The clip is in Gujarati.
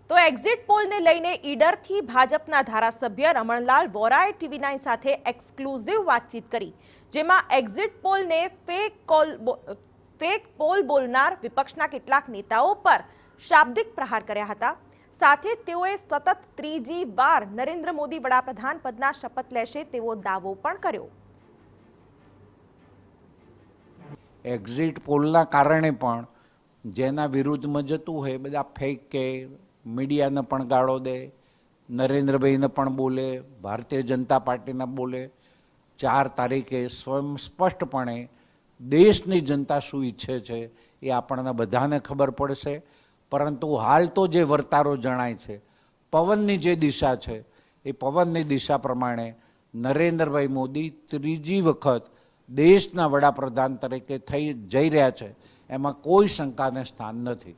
તો એક્ઝિટ પોલને લઈને ઈડરથી ભાજપના ધારાસભ્ય રમણલાલ વોરાએ TV9 સાથે એક્સક્લુઝિવ વાતચીત કરી, જેમાં એક્ઝિટ પોલને ફેક પોલ બોલનાર વિપક્ષના કેટલાક નેતાઓ પર શાબ્દિક પ્રહાર કર્યા હતા. સાથે તેઓએ સતત ત્રીજી વાર નરેન્દ્ર મોદી વડાપ્રધાન પદના શપથ લેશે તેવો દાવો પણ કર્યો. એક્ઝિટ પોલના કારણે પણ જેના વિરુદ્ધમાં જતું હોય બધા ફેક કે મીડિયાને પણ ગાળો દે, નરેન્દ્રભાઈને પણ બોલે, ભારતીય જનતા પાર્ટીના બોલે. 4 તારીખે સ્પષ્ટપણે દેશની જનતા શું ઈચ્છે છે એ આપણને બધાને ખબર પડશે. પરંતુ હાલ તો જે વર્તારો જણાય છે, પવનની જે દિશા છે એ પવનની દિશા પ્રમાણે નરેન્દ્રભાઈ મોદી ત્રીજી વખત દેશના વડાપ્રધાન તરીકે જઈ રહ્યા છે, એમાં કોઈ શંકાને સ્થાન નથી.